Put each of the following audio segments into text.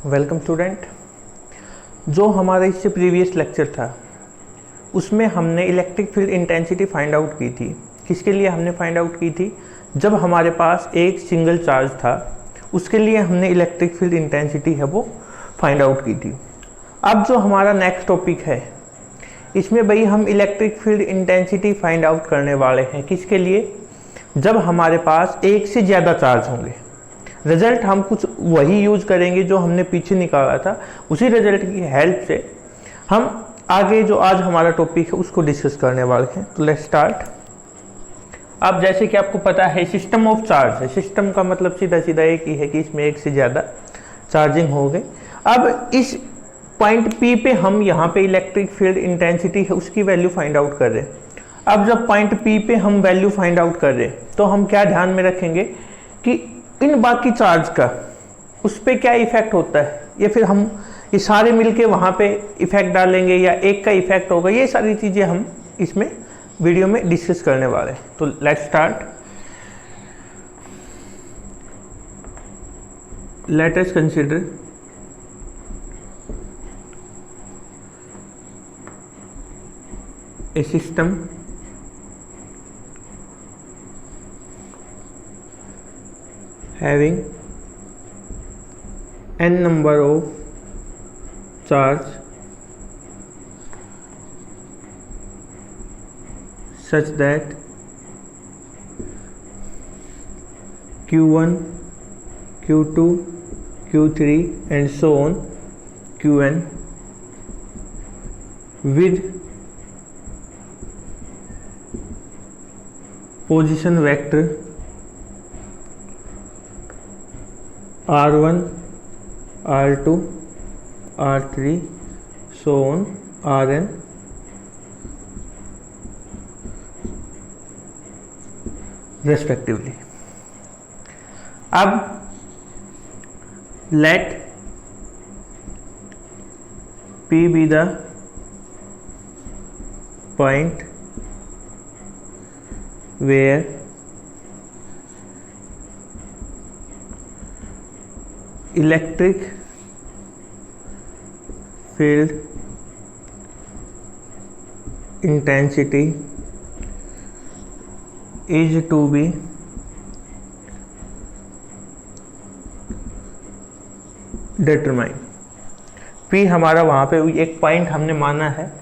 Welcome student. जो हमारा इससे प्रीवियस लेक्चर था उसमें हमने electric field intensity find out की थी। किसके लिए हमने फाइंड आउट की थी? जब हमारे पास एक सिंगल चार्ज था उसके लिए हमने इलेक्ट्रिक फील्ड इंटेंसिटी है वो फाइंड आउट की थी। अब जो हमारा नेक्स्ट टॉपिक है इसमें भाई हम electric field intensity find out करने वाले हैं। किसके लिए? जब हमारे पास एक से ज़्यादा चार्ज होंगे। रिजल्ट हम कुछ वही यूज करेंगे जो हमने पीछे निकाला था, उसी रिजल्ट की हेल्प से हम आगे जो आज हमारा टॉपिक है उसको डिस्कस करने वाले हैं। तो लेट्स स्टार्ट। अब जैसे कि आपको पता है सिस्टम ऑफ चार्ज है। सिस्टम का मतलब सीधा सीधा एक ही है कि इसमें एक से ज़्यादा चार्जिंग हो गई। अब इस पॉइंट P पे हम यहाँ पे इलेक्ट्रिक फील्ड इंटेंसिटी है उसकी वैल्यू फाइंड आउट कर रहे हैं। अब जब पॉइंट P पे हम वैल्यू फाइंड आउट कर रहे हैं तो हम क्या ध्यान में रखेंगे कि इन बाकी चार्ज का उस पर क्या इफेक्ट होता है, या फिर हम ये सारे मिलके वहाँ पे इफेक्ट डालेंगे या एक का इफेक्ट होगा। ये सारी चीज़ें हम इसमें वीडियो में डिस्कस करने वाले हैं। तो let's start. Let us consider a system having n number of charge such that q1, q2, q3 and so on qn with position vector r1, r2, r3 so on rn respectively. अब let P be the point where electric field intensity is to be determined. P हमारा वहाँ पे एक point हमने माना है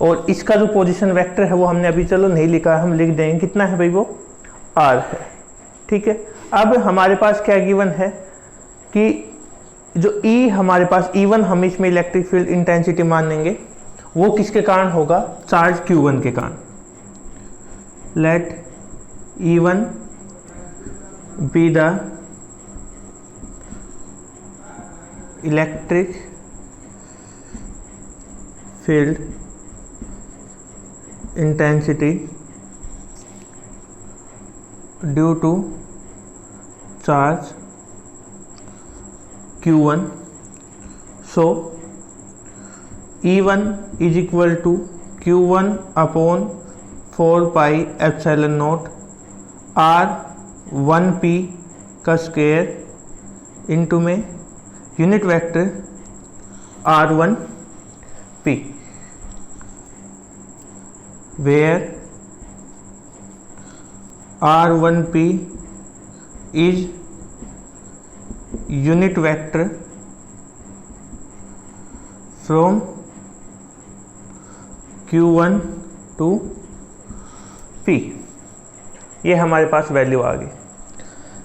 और इसका जो पोजीशन वेक्टर है वो हमने अभी चलो नहीं लिखा है, हम लिख देंगे। कितना है भाई? वो r है। ठीक है। अब हमारे पास क्या गिवन है कि जो E हमारे पास E1 हम इसमें इलेक्ट्रिक फील्ड इंटेंसिटी मानेंगे, वो किसके कारण होगा? चार्ज Q1 के कारण। Let E1 be the electric field intensity due to charge q1. So E1 is equal to q1 upon 4 pi epsilon naught r1p का स्क्वायर इंटू में unit vector r1p, where r1p is unit vector from q1 to p। ये हमारे पास value आ गई।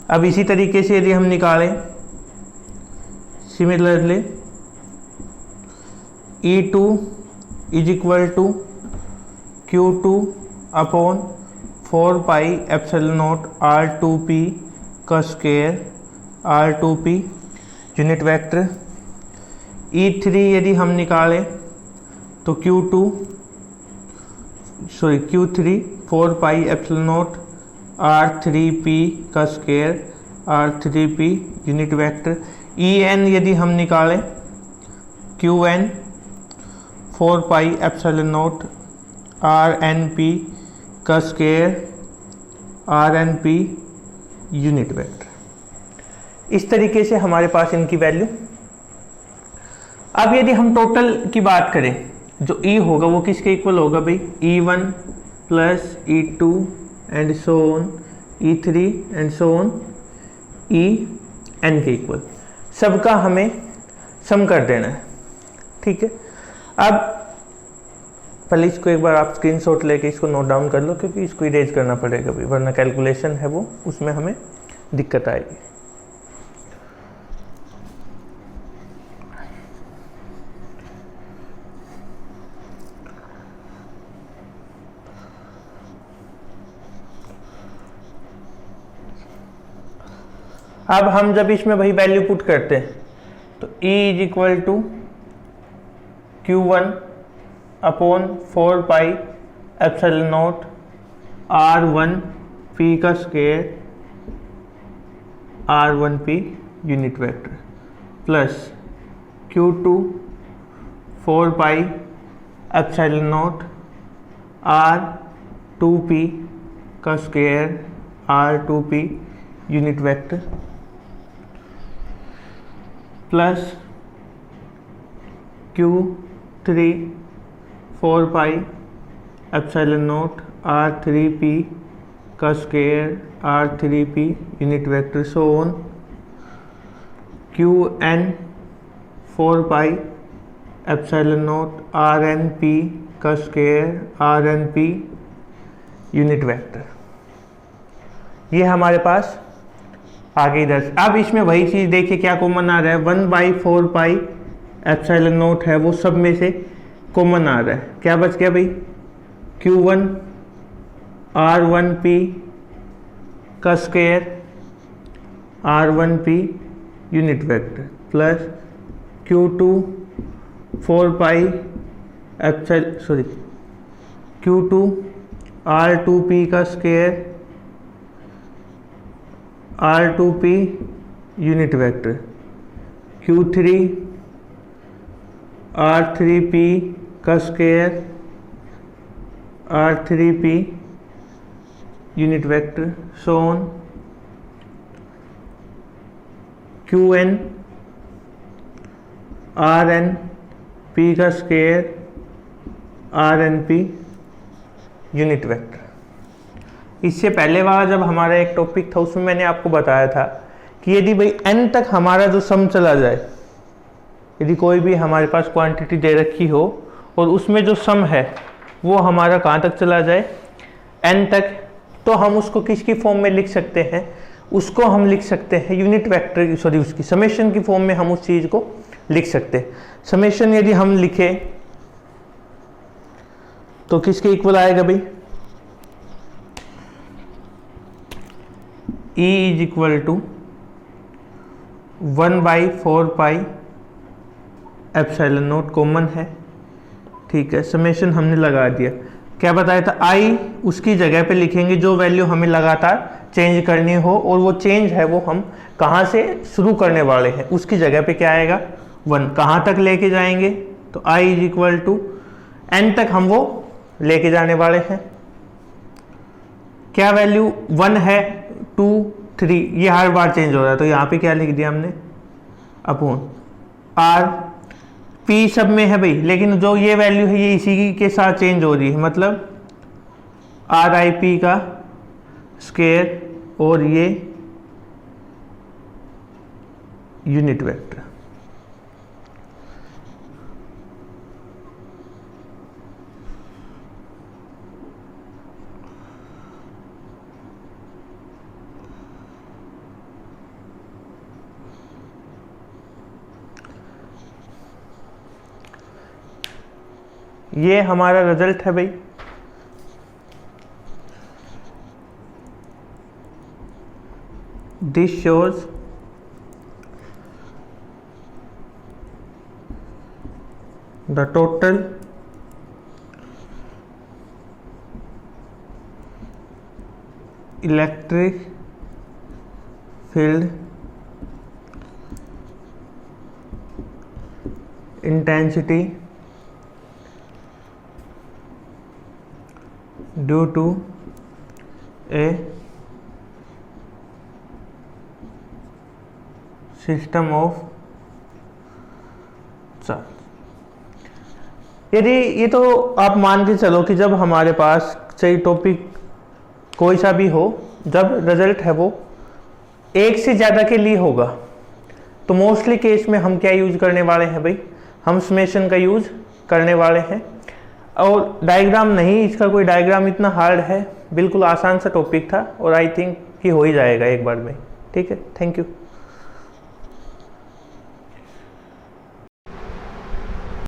अब इसी तरीके से यदि हम निकालें similarly E2 is equal to q2 upon 4 pi epsilon naught r2p का square r2p unit vector. E3 यदि हम निकालें तो q3 4 pi epsilon naught r3p का square r3p unit vector. En यदि हम निकालें qn 4 pi epsilon naught RNP का स्क्वायर RNP यूनिट वेक्टर। इस तरीके से हमारे पास इनकी वैल्यू। अब यदि हम टोटल की बात करें, जो E होगा वो किसके इक्वल होगा भाई, E1 plus E2 and so on E3 and so on En के इक्वल। सबका हमें सम कर देना है, ठीक है। अब पहले इसको एक बार आप स्क्रीनशॉट लेके इसको नोट डाउन कर लो, क्योंकि इसको इरेज करना पड़ेगा भाई, वरना कैलकुलेशन है वो उसमें हमें दिक्कत आएगी। अब हम जब इसमें वही वैल्यू पुट करते हैं तो E is equal to Q1 upon 4 pi epsilon naught R1P का square R1P unit vector plus Q2 4 pi epsilon naught R2P का square R2P unit vector plus Q3 4 pi epsilon naught R3P का square R3P unit vector so on Qn 4 pi epsilon naught RnP का square RnP unit vector. ये हमारे पास आगे इधर। अब इसमें वही चीज़ देखिए क्या कॉमन आ रहा है, 1/4 पाई एप्सिलॉन नॉट है वो सब में से कॉमन आ रहा है। क्या बच गया भाई, Q1 R1P का square R1P unit vector plus Q2 4 पाई Q2 R2P का square R2P unit vector Q3 R3P का square R3P unit vector so on Qn RnP का स्क्वायर RnP यूनिट वेक्टर। इससे पहले वाला जब हमारा एक टॉपिक था उसमें मैंने आपको बताया था कि यदि भाई n तक हमारा जो सम चला जाए, यदि कोई भी हमारे पास क्वांटिटी दे रखी हो और उसमें जो सम है वो हमारा कहाँ तक चला जाए, n तक, तो हम उसको किसकी फॉर्म में लिख सकते हैं, उसको हम लिख सकते हैं यूनिट वेक्टर की, उसकी समेशन की फॉर्म में हम उस चीज़ को लिख सकते हैं। समेशन यदि हम लिखे तो किसके इक्वल आएगा भाई, E is equal to 1/4 pi epsilon naught common है, ठीक है। समेशन हमने लगा दिया। क्या बताया था, I उसकी जगह पे लिखेंगे जो वैल्यू हमें लगातार चेंज करनी हो, और वो चेंज है वो हम कहाँ से शुरू करने वाले हैं, उसकी जगह पे क्या आएगा 1। कहाँ तक लेके जाएंगे, तो I is equal to n तक हम वो लेके जाने वाले हैं। क्या वैल्यू 1 है, 2 3, ये हर बार चेंज हो रहा है, तो यहाँ पे क्या लिख दिया हमने अपॉन R P सब में है भाई, लेकिन जो ये वैल्यू है ये इसी के साथ चेंज हो रही है, मतलब RIP का स्क्वायर और ये यूनिट वेक्टर। ये हमारा रिजल्ट है भाई। This shows the total electric field intensity due to a system of charge. यदि ये तो आप मान के चलो कि जब हमारे पास चाहे टॉपिक कोई सा भी हो, जब रिजल्ट है वो एक से ज़्यादा के लिए होगा, तो मोस्टली केस में हम क्या यूज करने वाले हैं भाई, हम समेशन का यूज करने वाले हैं। और डायग्राम नहीं, इसका कोई डायग्राम इतना हार्ड है, बिल्कुल आसान सा टॉपिक था और आई थिंक कि हो ही जाएगा एक बार में। ठीक है, थैंक यू।